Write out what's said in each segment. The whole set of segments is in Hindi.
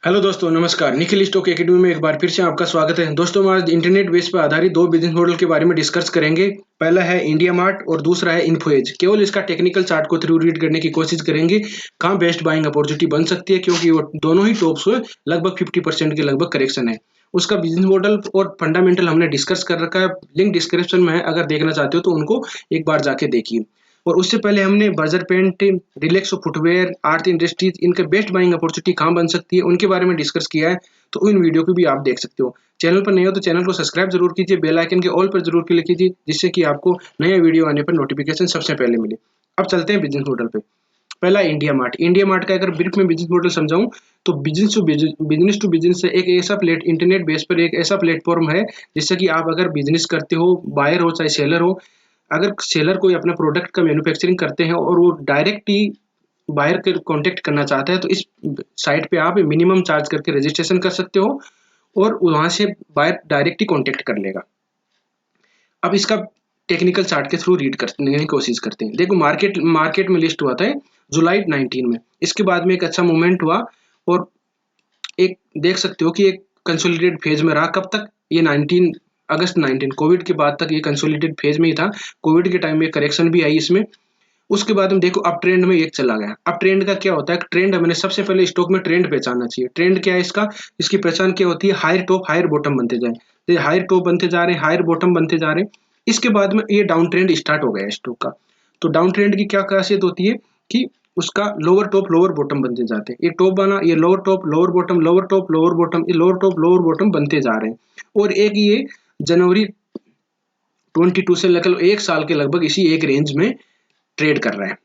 हेलो दोस्तों, नमस्कार। निखिल स्टॉक एकेडमी में एक बार फिर से आपका स्वागत है। दोस्तों, हम आज इंटरनेट बेस पर आधारित दो बिजनेस मॉडल के बारे में डिस्कस करेंगे। पहला है इंडिया मार्ट और दूसरा है इन्फोएज। केवल इसका टेक्निकल चार्ट को थ्रू रीड करने की कोशिश करेंगे, कहाँ बेस्ट बाइंग अपॉर्चुनिटी बन सकती है, क्योंकि वो दोनों ही टॉप्स हुए लगभग 50% के लगभग करेक्शन है। उसका बिजनेस मॉडल और फंडामेंटल हमने डिस्कस कर रखा है, लिंक डिस्क्रिप्शन में है। अगर देखना चाहते हो तो उनको एक बार जाके देखिए। और उससे पहले हमने बर्जर पेंट, रिलैक्सो फुटवेयर, आरती इंडस्ट्रीज, इनके बेस्ट बाइंग अपॉर्चुनिटी कहाँ बन सकती है उनके बारे में डिस्कस किया है। तो इन वीडियो को भी आप देख सकते हो। चैनल पर नए हो तो चैनल को सब्सक्राइब जरूर कीजिए, बेल आइकन के ऑल पर जरूर क्लिक कीजिए, जिससे कि आपको नया वीडियो आने पर नोटिफिकेशन सबसे पहले मिले। अब चलते हैं बिजनेस मॉडल पे। पहला इंडिया मार्ट। इंडिया मार्ट का अगर ब्रीफ में बिजनेस मॉडल समझाऊं तो बिजनेस टू बिजनेस से एक ऐसा इंटरनेट बेस पर एक ऐसा प्लेटफॉर्म है, जिससे कि आप अगर बिजनेस करते हो, बायर हो चाहे सेलर हो, अगर सेलर कोई अपने प्रोडक्ट का मैन्युफैक्चरिंग करते हैं और वो डायरेक्ट ही बायर के कांटेक्ट करना चाहता है, तो इस साइट पे आप मिनिमम चार्ज करके रजिस्ट्रेशन कर सकते हो और वहां से बायर डायरेक्ट ही कांटेक्ट कर लेगा। अब इसका टेक्निकल चार्ट के थ्रू रीड करने की कोशिश करते हैं। देखो, मार्केट मार्केट में लिस्ट हुआ था जुलाई 19 में। इसके बाद में एक अच्छा मूवमेंट हुआ और एक देख सकते हो कि एक कंसोलिडेट फेज में रहा। कब तक? ये 19 अगस्त 19 कोविड के बाद तक ये कंसोलिडेट फेज में ही था। कोविड के टाइम में करेक्शन भी आई इसमें। उसके बाद हम देखो अप ट्रेंड में एक चला गया। अप ट्रेंड का क्या होता है? ट्रेंड हमने सबसे पहले स्टॉक में ट्रेंड पहचानना चाहिए। ट्रेंड क्या है इसका? इसकी पहचान क्या होती है? हायर टॉप हायर बॉटम बनते जाए। तो हायर टॉप बनते जा रहे हैं, हायर बॉटम बनते जा रहे हैं। इसके बाद में ये डाउन ट्रेंड स्टार्ट हो गया स्टॉक का। तो डाउन ट्रेंड की क्या खासियत होती है कि उसका लोअर टॉप लोअर बॉटम बनते जाते हैं। ये टॉप बना, ये lower top lower bottom, lower top lower bottom, ये लोअर टॉप लोअर बॉटम बनते जा रहे हैं। और एक ये जनवरी 22 से लेकर एक साल के लगभग इसी एक रेंज में ट्रेड कर रहा है।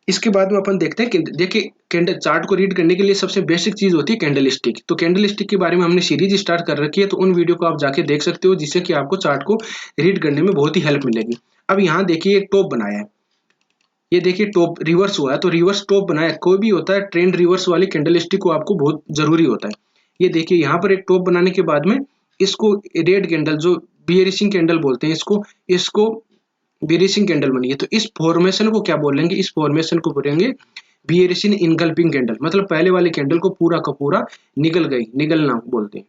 इसके बाद में अपन देखते हैं कि देखिए, कैंडल चार्ट को रीड करने के लिए सबसे बेसिक चीज होती है कैंडल स्टिक। तो कैंडल स्टिक के बारे में हमने सीरीज स्टार्ट कर रखी है, तो उन वीडियो को आप जाके देख सकते हो, जिससे कि आपको चार्ट को रीड करने में बहुत ही हेल्प मिलेगी। अब यहाँ देखिए एक टॉप बनाया है। ये देखिए टॉप रिवर्स हुआ है, तो रिवर्स टॉप बनाया है। कोई भी होता है ट्रेंड रिवर्स वाली कैंडल स्टिक को आपको बहुत जरूरी होता है। ये देखिए यहाँ पर एक टॉप बनाने के बाद में इसको रेड कैंडल, जो बियरिशिंग कैंडल बोलते हैं इसको इसको बियरिशिंग कैंडल बनी है। तो इस फॉर्मेशन को क्या बोलेंगे? इस फॉर्मेशन को बोलेंगे बियरिशिंग इनगल्पिंग कैंडल। मतलब पहले वाले कैंडल को पूरा का पूरा निगल गई, निगलना बोलते हैं।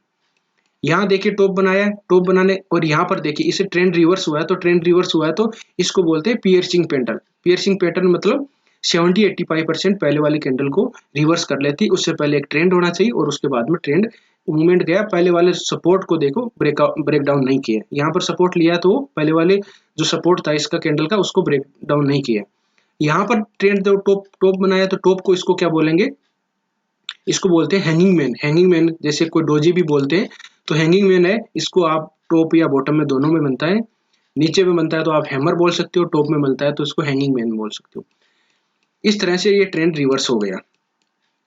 यहाँ देखिए टॉप बनाया है, टॉप बनाने और यहाँ पर देखिए इसे ट्रेंड रिवर्स हुआ है। तो ट्रेंड रिवर्स हुआ है तो इसको बोलते हैं पियर्सिंग पैटर्न। पियर्सिंग पैटर्न मतलब 70-85% पहले वाली कैंडल को रिवर्स कर लेती। उससे पहले एक ट्रेंड होना चाहिए और उसके बाद में ट्रेंड मूवमेंट गया। पहले वाले सपोर्ट को देखो, ब्रेक डाउन नहीं किया। यहाँ पर सपोर्ट लिया तो पहले वाले जो सपोर्ट था इसका कैंडल का, उसको ब्रेक डाउन नहीं किया। यहाँ पर ट्रेंड जो टॉप टॉप बनाया, तो टॉप को इसको क्या बोलेंगे? इसको बोलते हैं हैंगिंग मैन। हैंगिंग मैन जैसे कोई डोजी भी बोलते हैं, तो हैंगिंग मैन है। इसको आप टॉप या बॉटम में दोनों में बनता है। नीचे में बनता है तो आप हैमर बोल सकते हो, टॉप में बनता है तो इसको हैंगिंग मैन बोल सकते हो। इस तरह से ये ट्रेंड रिवर्स हो गया।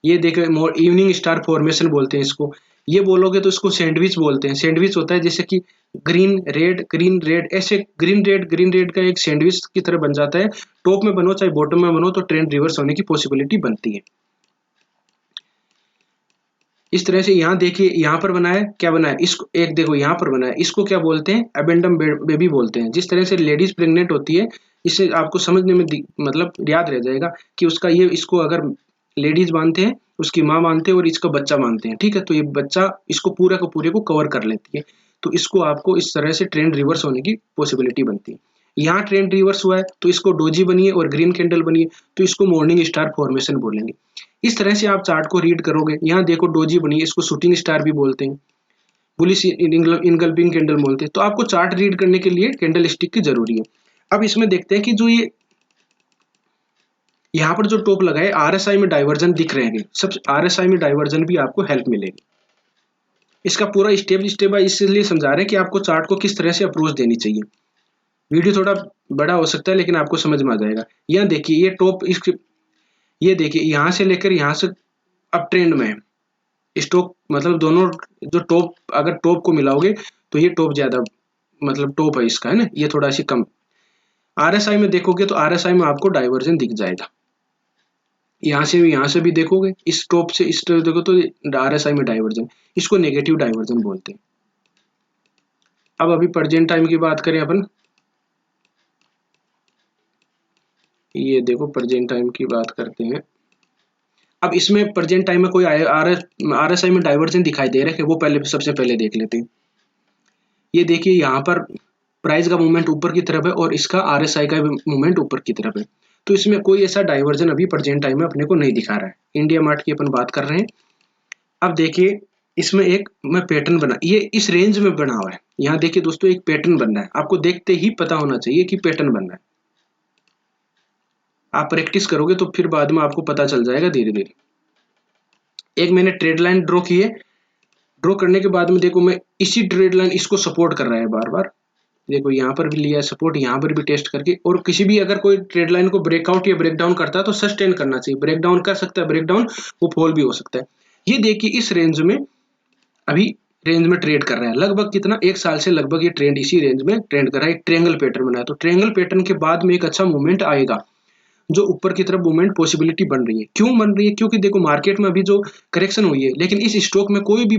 ये देख रहे मोर इवनिंग स्टार फॉर्मेशन बोलते हैं इसको। ये बोलोगे तो इसको सैंडविच बोलते हैं। सैंडविच होता है जैसे कि ग्रीन रेड, ऐसे ग्रीन रेड का एक सैंडविच की तरह बन जाता है। टॉप में बनो चाहे बॉटम में बनो, तो ट्रेंड रिवर्स होने की पॉसिबिलिटी बनती है। इस तरह से यहाँ देखिए, यहाँ पर बनाया क्या बनाया, इसको एक देखो यहाँ पर बनाया, इसको क्या बोलते हैं? एबेंडम बेबी बोलते हैं। जिस तरह से लेडीज प्रेग्नेंट होती है, इससे आपको समझने में मतलब याद रह जाएगा कि उसका ये, इसको अगर लेडीज मानते हैं, उसकी माँ मानते हैं और इसका बच्चा मानते हैं, ठीक है। तो ये बच्चा इसको पूरा का पूरे को कवर कर लेती है। तो इसको आपको इस तरह से ट्रेंड रिवर्स होने की पॉसिबिलिटी बनती है। यहाँ ट्रेंड रिवर्स हुआ है तो इसको डोजी बनी है और ग्रीन कैंडल बनी है, तो इसको मॉर्निंग स्टार फॉर्मेशन बोलेंगे। इस तरह से आप चार्ट को रीड करोगे। यहाँ देखो डोजी बनी है, इसको शूटिंग स्टार भी बोलते हैं, बुलिश इनगल्पिंग कैंडल बोलते हैं। तो आपको चार्ट रीड करने के लिए कैंडल स्टिक की जरूरी है। अब इसमें देखते हैं कि जो ये यहाँ पर जो टॉप लगा है, आरएसआई में डाइवर्जन दिख रहे हैं। सब आरएसआई में डाइवर्जन भी आपको हेल्प मिलेगी। इसका पूरा स्टेप स्टेप इसलिए समझा रहे हैं कि आपको चार्ट को किस तरह से अप्रोच देनी चाहिए। वीडियो थोड़ा बड़ा हो सकता है लेकिन आपको समझ में आ जाएगा। यहाँ देखिए ये टॉप, ये देखिए यहाँ से लेकर यहाँ से अप ट्रेंड में है स्टॉक। मतलब दोनों जो टॉप, अगर टॉप को मिलाओगे तो ये टॉप ज्यादा, मतलब टॉप है इसका, है ना। ये थोड़ा सी कम। आरएसआई में देखोगे तो आरएसआई में आपको डाइवर्जन दिख जाएगा। यहाँ से भी देखोगे, इस टॉप से इस टॉप देखो तो आरएसआई में डाइवर्जन, इसको नेगेटिव डाइवर्जन बोलते हैं। अब अभी प्रेजेंट टाइम की बात करें अपन, ये देखो प्रेजेंट टाइम की बात करते हैं। अब इसमें प्रेजेंट टाइम में कोई RSI में डाइवर्जन दिखाई दे रहा है, वो पहले सबसे पहले देख लेते हैं। ये देखिए यहाँ पर प्राइस का मूवमेंट ऊपर की तरफ है और इसका RSI का मूवमेंट ऊपर की तरफ है, तो इसमें कोई ऐसा डाइवर्जन अभी प्रेजेंट टाइम में अपने को नहीं दिखा रहा है। इंडिया मार्ट की अपन बात कर रहे हैं। अब देखिए इसमें एक मैं पैटर्न बना, ये इस रेंज में बना हुआ है। यहाँ देखिए दोस्तों एक पैटर्न बन रहा है, आपको देखते ही पता होना चाहिए कि पैटर्न बन रहा है। आप प्रैक्टिस करोगे तो फिर बाद में आपको पता चल जाएगा धीरे धीरे। एक मैंने ट्रेड लाइन ड्रॉ की है, ड्रॉ करने के बाद में देखो मैं इसी ट्रेड लाइन इसको सपोर्ट कर रहा है बार बार। देखो यहाँ पर भी लिया सपोर्ट, यहाँ पर भी टेस्ट करके, और किसी भी अगर कोई ट्रेड लाइन को ब्रेकआउट या ब्रेकडाउन करता है तो सस्टेन करना चाहिए। ब्रेकडाउन कर सकता है, ब्रेकडाउन वो फॉल भी हो सकता है। ये देखिए इस रेंज में अभी रेंज में ट्रेड कर रहा है, लगभग कितना 1 साल से लगभग ये ट्रेंड इसी रेंज में ट्रेंड कर रहा है। एक ट्रायंगल पैटर्न बनाया, तो ट्रायंगल पैटर्न के बाद में एक अच्छा मूवमेंट आएगा, जो ऊपर की तरफ मूवमेंट पॉसिबिलिटी बन रही है। क्यों बन रही है? क्योंकि देखो मार्केट में अभी जो करेक्शन हुई है, लेकिन इस स्टॉक में कोई भी,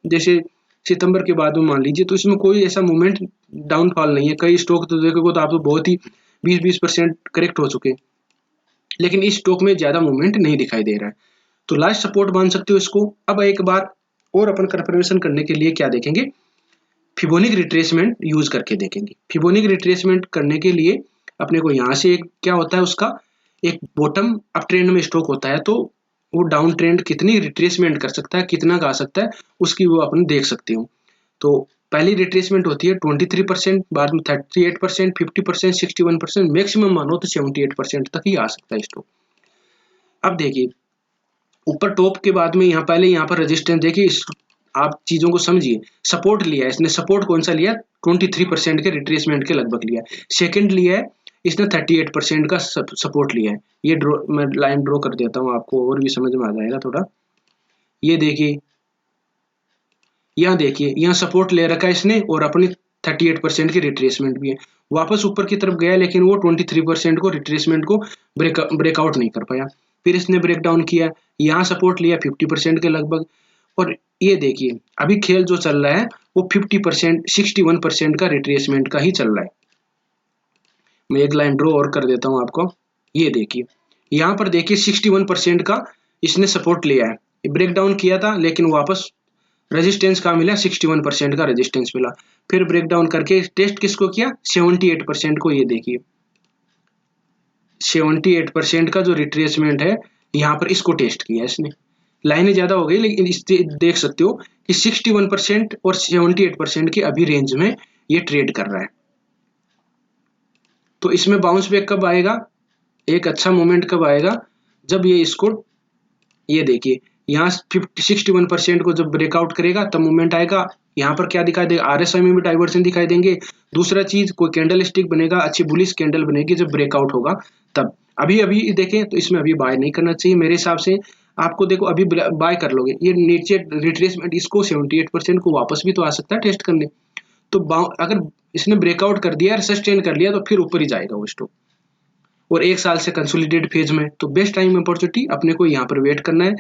जैसे सितंबर के बाद में मान लीजिए, तो इसमें कोई ऐसा मूवमेंट डाउनफॉल नहीं है। कई स्टॉक तो देखोगे तो आपको बहुत ही 20% करेक्ट हो चुके, लेकिन इस स्टॉक में ज्यादा मूवमेंट नहीं दिखाई दे रहा है। तो लास्ट सपोर्ट मान सकते हो इसको। अब एक बार और अपन कंफर्मेशन करने के लिए क्या देखेंगे, फिबोनिक रिट्रेसमेंट यूज करके देखेंगे। फिबोनिक रिट्रेसमेंट करने के लिए अपने को यहाँ से एक क्या होता है, उसका एक बॉटम अप ट्रेंड में स्टॉक होता है, तो वो डाउन ट्रेंड कितनी रिट्रेसमेंट कर सकता है, कितना गा सकता है, उसकी वो अपन देख सकते हो। तो पहली रिट्रेसमेंट होती है 23%, बाद में 38%, 50%, 61%, मैक्सिमम मानो तो 78% तक ही आ सकता है स्टॉक। अब देखिए ऊपर टॉप के बाद में यहाँ पहले यहाँ पर रेजिस्टेंस देखिए, आप चीजों को समझिए। सपोर्ट लिया है इसने, सपोर्ट कौन सा लिया, 23% के रिट्रेसमेंट के लगभग लिया है। सेकंड लिया है इसने 38% का सपोर्ट लिया है। ये ड्रॉ, मैं लाइन ड्रॉ कर देता हूँ आपको और भी समझ में आ जाएगा थोड़ा। ये देखिए यहाँ देखिए, यहाँ सपोर्ट ले रखा है इसने और अपनी 38% की रिट्रेसमेंट भी है। वापस ऊपर की तरफ गया, लेकिन वो 23% को रिट्रेसमेंट को ब्रेकआउट नहीं कर पाया। फिर इसने ब्रेक डाउन किया, यहाँ सपोर्ट लिया 50% के लगभग, और ये देखिए अभी खेल जो चल रहा है वो 50%, 61% का रिट्रेसमेंट का ही चल रहा है। मैं एक लाइन ड्रॉ और कर देता हूँ आपको। ये देखिए यहाँ पर देखिए 61% का इसने सपोर्ट लिया है, ब्रेक डाउन किया था, लेकिन वापस रेजिस्टेंस का मिला, 61% का रेजिस्टेंस मिला। फिर ब्रेक डाउन करके टेस्ट किसको किया, 78% को। ये देखिए 78% का जो रिट्रेसमेंट है, यहाँ पर इसको टेस्ट किया इसने। लाइनें ज्यादा हो गई, लेकिन इस देख सकते हो कि 61% और 78% के अभी रेंज में ये ट्रेड कर रहा है। तो इसमें बाउंस बैक कब आएगा, एक अच्छा मोमेंट कब आएगा, जब ये इसको, ये देखिए यहाँ 61% को जब ब्रेकआउट करेगा तब मूवमेंट आएगा। यहाँ पर क्या दिखाई देगा, RSI में भी डाइवर्जन दिखाई देंगे। दूसरा चीज, कोई कैंडल स्टिक बनेगा, अच्छी बुलिश कैंडल बनेगी जब ब्रेकआउट होगा तब। अभी अभी देखें तो इसमें अभी बाय नहीं करना चाहिए मेरे हिसाब से। आपको देखो अभी बाय कर लोगे, ये नीचे रिट्रेसमेंट इसको 78% को वापस भी तो आ सकता है टेस्ट करने। तो अगर इसने ब्रेकआउट कर दिया, सस्टेन कर लिया, तो फिर ऊपर ही जाएगा वो स्टॉक। और 1 साल से कंसोलिडेट फेज में, तो बेस्ट टाइम अपॉर्चुनिटी अपने को यहाँ पर वेट करना है,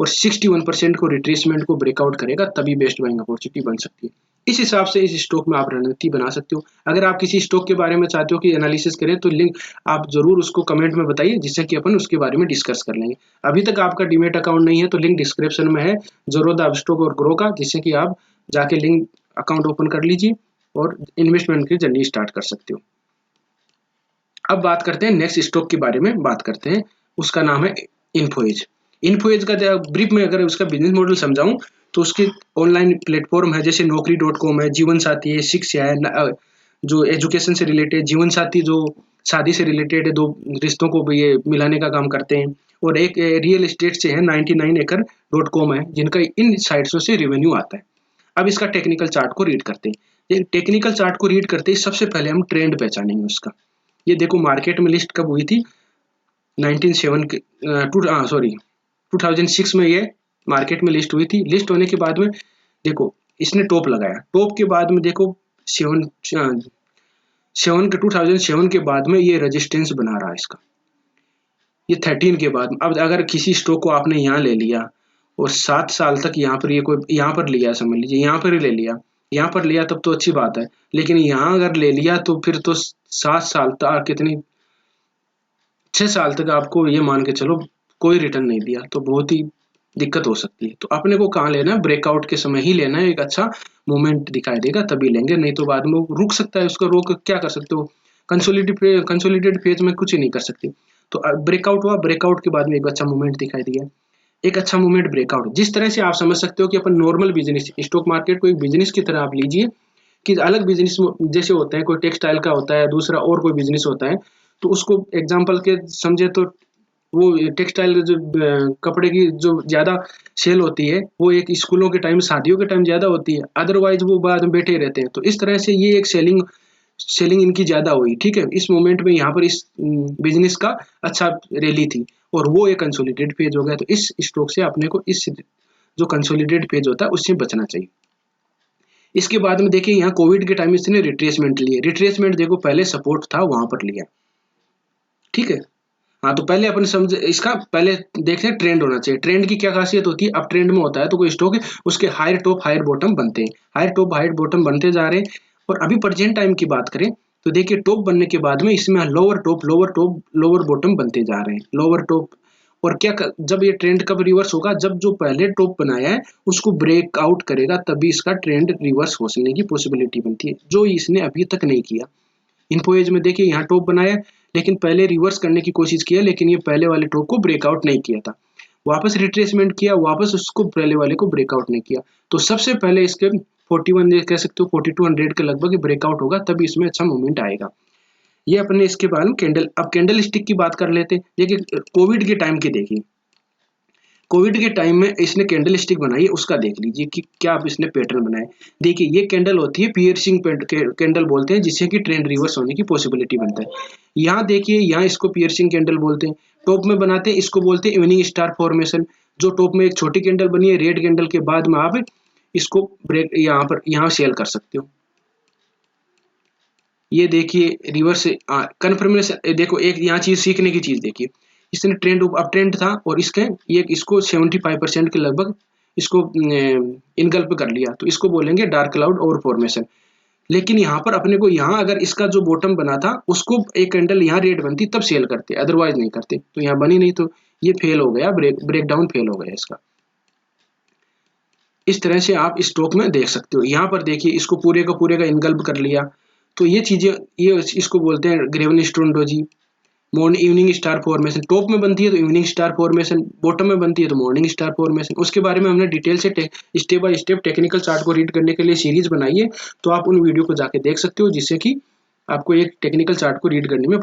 और 61% को रिट्रेसमेंट को ब्रेकआउट करेगा तभी बेस्ट बाइंग अपॉर्चुनिटी बन सकती है। इस हिसाब से इस स्टॉक में आप रणनीति बना सकते हो। अगर आप किसी स्टॉक के बारे में चाहते हो कि एनालिसिस करें, तो लिंक आप जरूर उसको कमेंट में बताइए, जिससे कि अपन उसके बारे में डिस्कस कर लेंगे। अभी तक आपका डीमेट अकाउंट नहीं है तो लिंक डिस्क्रिप्शन में है ज़रोदा स्टॉक और ग्रो का, जिससे कि आप जाके लिंक अकाउंट ओपन कर लीजिए और इन्वेस्टमेंट की जर्नी स्टार्ट कर सकते हो। अब बात करते हैं नेक्स्ट स्टॉक के बारे में, बात करते हैं, उसका नाम है इन्फोएज। इन्फोएज का ब्रीफ में अगर उसका बिजनेस मॉडल समझाऊं तो उसके ऑनलाइन प्लेटफॉर्म है, जैसे Naukri.com है, जीवन साथी है, शिक्षा है, जो एजुकेशन से रिलेटेड, जीवन साथी जो शादी से रिलेटेड है, 2 रिश्तों को ये मिलाने का काम करते हैं, और एक रियल एस्टेट से है 99acre.com है, जिनका इन साइट्सों से रेवेन्यू आता है। अब इसका टेक्निकल चार्ट को रीड करते हैं। टेक्निकल चार्ट को रीड करते ही सबसे पहले हम ट्रेंड पहचानेंगे उसका। ये देखो मार्केट में लिस्ट कब हुई थी, 2006 में ये मार्केट में लिस्ट हुई थी। लिस्ट होने के बाद में देखो इसने टॉप लगाया, टॉप के बाद में देखो 2007 के बाद में ये रेजिस्टेंस बना रहा है इसका, ये 13 के बाद। अब अगर किसी स्टॉक को आपने यहाँ ले लिया और 7 साल तक यहाँ पर ये कोई यहाँ पर लिया, समझ लीजिए यहाँ पर ही ले लिया, यहाँ पर लिया तब तो अच्छी बात है, लेकिन यहाँ अगर ले लिया तो फिर तो 7 साल तक, कितनी 6 साल तक आपको ये मान के चलो कोई रिटर्न नहीं दिया, तो बहुत ही दिक्कत हो सकती है। तो अपने को कहाँ लेना है, ब्रेकआउट के समय ही लेना है, एक अच्छा मूवमेंट दिखाई देगा तभी लेंगे, नहीं तो बाद में वो रुक सकता है, उसको रोक क्या कर सकते हो, कंसोलिडेटेड फेज में कुछ ही नहीं कर सकते। तो ब्रेकआउट हुआ, ब्रेकआउट के बाद में एक अच्छा मूवमेंट दिखाई दिया, एक अच्छा मूवमेंट ब्रेकआउट। जिस तरह से आप समझ सकते हो कि अपन नॉर्मल बिजनेस, स्टॉक मार्केट को एक बिजनेस की तरह आप लीजिए कि अलग बिजनेस जैसे होते हैं, कोई टेक्सटाइल का होता है, दूसरा और कोई बिजनेस होता है, तो उसको एग्जांपल के समझे तो वो टेक्सटाइल जो कपड़े की जो ज़्यादा सेल होती है वो एक स्कूलों के टाइम, शादियों के टाइम ज़्यादा होती है, अदरवाइज वो बाद में बैठे रहते हैं। तो इस तरह से ये एक सेलिंग सेलिंग इनकी ज़्यादा हुई, ठीक है। इस मोमेंट में यहाँ पर इस बिजनेस का अच्छा रैली थी और वो एक कंसोलिडेटेड फेज हो गया। तो इस स्टॉक से अपने को इस जो कंसोलिडेटेड फेज होता है उससे बचना चाहिए। इसके बाद में देखिए यहाँ कोविड के टाइम में इसने रिट्रेसमेंट लिए, रिट्रेसमेंट देखो पहले सपोर्ट था वहां पर लिया, ठीक है। हाँ, तो पहले अपन समझ इसका पहले देखते हैं ट्रेंड होना चाहिए। ट्रेंड की क्या खासियत होती है, अब ट्रेंड में होता है तो कोई स्टॉक है उसके हायर टॉप हायर बॉटम बनते हैं, हायर टॉप हायर बॉटम बनते जा रहे हैं। और अभी प्रेजेंट टाइम की बात करें तो देखिए टॉप बनने के बाद में इसमें lower top lower top lower bottom बनते जा रहे हैं, लोअर टॉप। और जब ये ट्रेंड कब रिवर्स होगा, जब जो पहले टॉप बनाया है उसको ब्रेक आउट करेगा तभी इसका ट्रेंड रिवर्स होने की पॉसिबिलिटी बनती है, जो इसने अभी तक नहीं किया। इन्फो एज में देखिए यहाँ टॉप बनाया लेकिन पहले रिवर्स करने की कोशिश किया, लेकिन ये पहले वाले टॉप को ब्रेकआउट नहीं किया था, वापस रिट्रेसमेंट किया, वापस उसको पहले वाले को ब्रेकआउट नहीं किया। तो सबसे पहले इसके 41 कह सकते हो 4200 के लगभग ब्रेकआउट होगा तभी इसमें अच्छा मूवमेंट आएगा। ये अपने इसके बाद में कैंडल, अब कैंडल स्टिक की बात कर लेते हैं। देखिए कोविड के टाइम की देखिए, कोविड के टाइम में इसने कैंडल स्टिक बनाई है, उसका देख लीजिए कि क्या आप इसने पैटर्न बनाए। देखिए ये कैंडल होती है पियर्सिंग कैंडल बोलते हैं, जिससे कि ट्रेंड रिवर्स होने की पॉसिबिलिटी बनता है। यहाँ देखिए यहाँ इसको पियर्सिंग कैंडल बोलते हैं, टॉप में बनाते हैं, इसको बोलते हैं इवनिंग स्टार फॉर्मेशन। जो टॉप में एक छोटी कैंडल बनी है रेड कैंडल के बाद में आप इसको ब्रेक यहाँ पर यहाँ सेल कर सकते हो। ये देखिए रिवर्स कन्फर्मेशन, देखो एक यहाँ चीज सीखने की चीज देखिए, इसने ट्रेंड अप ट्रेंड था और इसके ये इसको 75% के लगभग इसको इनगल्प कर लिया, तो इसको बोलेंगे डार्क क्लाउड और फॉर्मेशन। लेकिन यहाँ पर अपने को यहाँ अगर इसका जो बॉटम बना था उसको एक कैंडल यहाँ रेड बनती तब सेल करते, अदरवाइज नहीं करते। तो यहाँ बनी नहीं तो ये फेल हो गया, ब्रेकडाउन फेल हो गया इसका। इस तरह से आप स्टॉक में देख सकते हो। यहाँ पर देखिए इसको पूरे का इनगल्प कर लिया, तो ये चीजें ये इसको बोलते हैं ग्रेवन स्टोनडोजी। Morning evening star formation top में बनती है तो इवनिंग स्टार फॉर्मेशन, बॉटम में बनती है तो मॉर्निंग स्टार फॉर्मेशन। उसके बारे में हमने डिटेल से step by step technical chart को रीड करने के लिए सीरीज बनाई है, तो आप उन वीडियो को जाके देख सकते हो, जिससे कि आपको एक टेक्निकल चार्ट को रीड करने में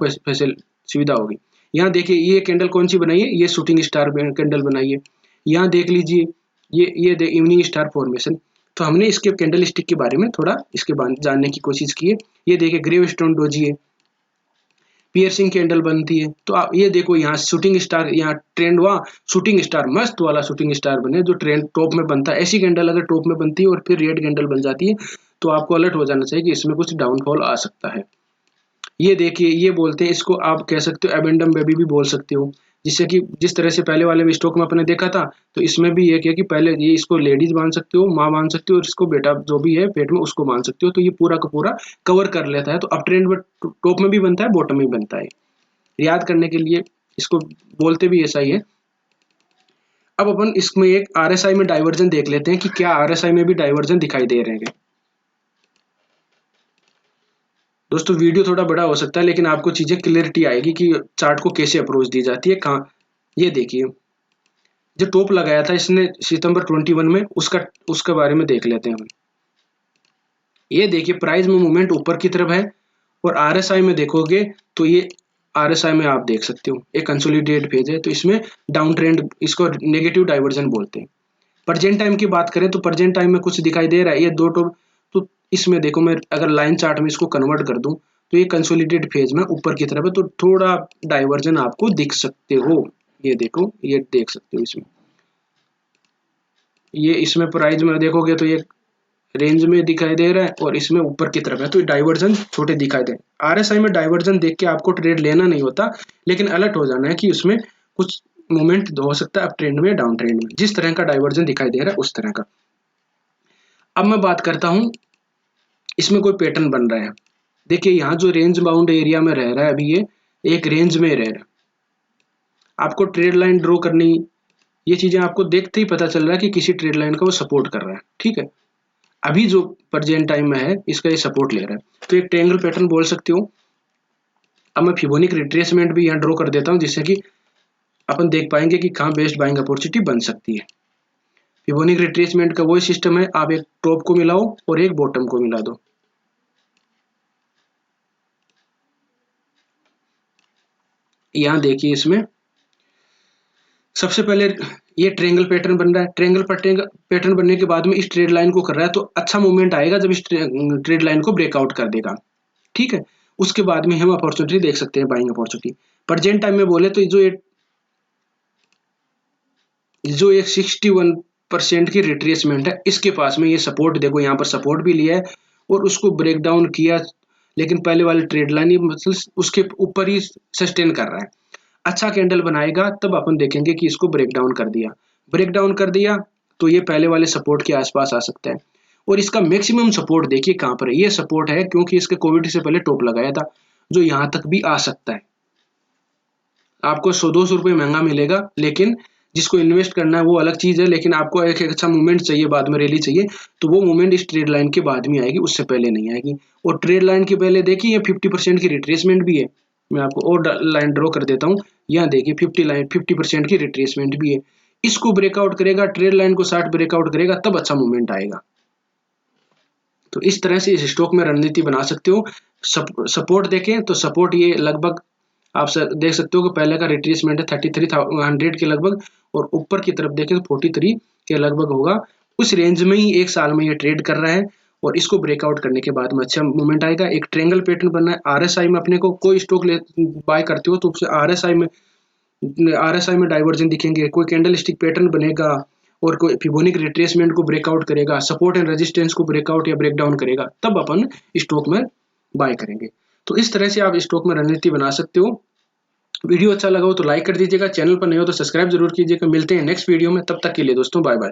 सुविधा होगी। यहाँ देखिए ये कैंडल कौन सी बनाई है, ये शूटिंग स्टार कैंडल बनाई है। यहाँ देख लीजिए ये इवनिंग स्टार फॉर्मेशन। तो हमने इसके कैंडल स्टिक के बारे में थोड़ा इसके जानने की कोशिश की है। ये देखिए ग्रेव स्टोन डोजी है, पियर्सिंग कैंडल बनती है। तो आप ये देखो यहाँ शूटिंग स्टार, यहाँ ट्रेंड हुआ शूटिंग स्टार, मस्त वाला शूटिंग स्टार बने जो ट्रेंड टॉप में बनता है। ऐसी कैंडल अगर टॉप में बनती है और फिर रेड कैंडल बन जाती है तो आपको अलर्ट हो जाना चाहिए कि इसमें कुछ डाउनफॉल आ सकता है। ये देखिए ये बोलते हैं, इसको आप कह सकते हो एबेंडम बेबी भी बोल सकते हो, जिससे कि जिस तरह से पहले वाले स्टॉक में अपने देखा था, तो इसमें भी ये किया कि पहले ये इसको लेडीज मान सकते हो, माँ मान सकते हो, और इसको बेटा जो भी है पेट में उसको मान सकते हो। तो ये पूरा का पूरा कवर कर लेता है। तो अप ट्रेंड में टॉप में भी बनता है, बॉटम में भी बनता है। याद करने के लिए इसको बोलते भी ऐसा ही है। अब अपन इसमें एक आरएसआई में डाइवर्जन देख लेते हैं कि क्या आरएसआई में भी डाइवर्जन दिखाई दे रहे हैं। दोस्तों वीडियो थोड़ा बड़ा हो सकता है लेकिन आपको चीजें क्लियरिटी आएगी कि चार्ट को कैसे अप्रोच दी जाती है, कहाँ। ये देखिए जो टॉप लगाया था इसने सितंबर 21 में, उसका उसके बारे में देख लेते हैं हम। ये देखिए प्राइस में मूवमेंट ऊपर की तरफ है, और आरएसआई में देखोगे तो ये आरएसआई में आप देख सकते हो एक कंसोलिडेट फेज है, तो इसमें डाउन ट्रेंड, इसको नेगेटिव डाइवर्जन बोलते हैं। प्रेजेंट टाइम की बात करें तो प्रेजेंट टाइम में कुछ दिखाई दे रहा है, ये दो टॉप। तो इसमें देखो मैं अगर लाइन चार्ट में इसको कन्वर्ट कर दूं तो ये कंसोलिडेट फेज में ऊपर की तरफ है, तो थोड़ा डाइवर्जन आपको दिख सकते हो। ये देखो ये देख सकते हो इसमें, ये इसमें प्राइस में देखोगे तो ये रेंज में दिखाई दे रहा है और इसमें ऊपर की तरफ है, तो डाइवर्जन छोटे दिखाई दे। आरएसआई में डाइवर्जन देख के आपको ट्रेड लेना नहीं होता, लेकिन अलर्ट हो जाना है कि उसमें कुछ मूवमेंट हो सकता है अप ट्रेंड में डाउन ट्रेंड में, जिस तरह का डाइवर्जन दिखाई दे रहा है उस तरह का। अब मैं बात करता हूं इसमें कोई पैटर्न बन रहा है। देखिए यहाँ जो रेंज बाउंड एरिया में रह रहा है अभी, ये एक रेंज में रह रहा है, आपको ट्रेड लाइन ड्रॉ करनी, ये चीजें आपको देखते ही पता चल रहा है कि किसी ट्रेड लाइन को वो सपोर्ट कर रहा है। ठीक है, अभी जो प्रेजेंट टाइम में है इसका ये सपोर्ट ले रहा है, तो एक ट्रायंगल पैटर्न बोल सकते हो। अब मैं फिबोनिक रिट्रेसमेंट भी यहाँ ड्रॉ कर देता हूँ, जिससे कि अपन देख पाएंगे कि कहाँ बेस्ट बाइंग अपॉर्चुनिटी बन सकती है। फिबोनिक रिट्रेसमेंट का वही सिस्टम है, आप एक टॉप को मिलाओ और एक बॉटम को मिला दो। यहाँ देखिए, इसमें सबसे पहले ये ट्रायंगल पैटर्न बन रहा है। ट्रायंगल पैटर्न बनने के बाद में इस ट्रेड लाइन को कर रहा है, तो अच्छा मूवमेंट आएगा जब इस ट्रेड लाइन को ब्रेकआउट कर देगा। ठीक है, उसके बाद में हम अपॉर्चुनिटी देख सकते हैं, बाइंग अपॉर्चुनिटी। प्रेजेंट टाइम में बोले तो जो एक 61% की रिट्रेसमेंट है, इसके पास में ये सपोर्ट देखो, यहाँ पर सपोर्ट भी लिया है और उसको ब्रेक डाउन किया, लेकिन पहले वाले ट्रेड लाइन मतलब उसके ऊपर ही सस्टेन कर रहा है। अच्छा कैंडल बनाएगा तब अपन देखेंगे कि इसको ब्रेक डाउन कर दिया। ब्रेक डाउन कर दिया तो ये पहले वाले सपोर्ट के आसपास आ सकता है। और इसका मैक्सिमम सपोर्ट देखिए कहाँ पर है, ये सपोर्ट है क्योंकि इसके कोविड से पहले टॉप लगाया था, जो यहाँ तक भी आ सकता है। आपको 100-200 रुपये महंगा मिलेगा, लेकिन जिसको इन्वेस्ट करना है वो अलग चीज है, लेकिन आपको एक अच्छा मूवमेंट चाहिए, बाद में रैली चाहिए, तो वो मूवमेंट इस ट्रेड लाइन के बाद में आएगी, उससे पहले नहीं आएगी। और ट्रेड लाइन के पहले देखिए ये 50% की रिट्रेसमेंट भी है। मैं आपको और लाइन ड्रॉ कर देता हूँ, यहाँ देखिए 50% की रिट्रेसमेंट भी है। इसको ब्रेकआउट करेगा, ट्रेड लाइन को 60 ब्रेकआउट करेगा, तब अच्छा मूवमेंट आएगा। तो इस तरह से इस स्टॉक में रणनीति बना सकते हो। सपोर्ट देखें तो सपोर्ट ये लगभग आप देख सकते हो कि पहले का रिट्रेसमेंट है 3300 के लगभग, और ऊपर की तरफ देखें तो 43 के लगभग होगा। उस रेंज में ही एक साल में ये ट्रेड कर रहा है, और इसको ब्रेकआउट करने के बाद में अच्छा मूवमेंट आएगा। एक ट्रायंगल पैटर्न बनना है। आरएसआई में अपने को कोई स्टॉक बाय करते हो तो आरएसआई में डाइवर्जन दिखेंगे, कोई कैंडल स्टिक पैटर्न बनेगा और कोई फिबोनिक रिट्रेसमेंट को ब्रेकआउट करेगा, सपोर्ट एंड रेजिस्टेंस को ब्रेकआउट या ब्रेकडाउन करेगा, तब अपन स्टॉक में बाय करेंगे। तो इस तरह से आप स्टॉक में रणनीति बना सकते हो। वीडियो अच्छा लगा हो तो लाइक कर दीजिएगा, चैनल पर नए हो तो सब्सक्राइब जरूर कीजिएगा। मिलते हैं नेक्स्ट वीडियो में, तब तक के लिए दोस्तों बाय बाय।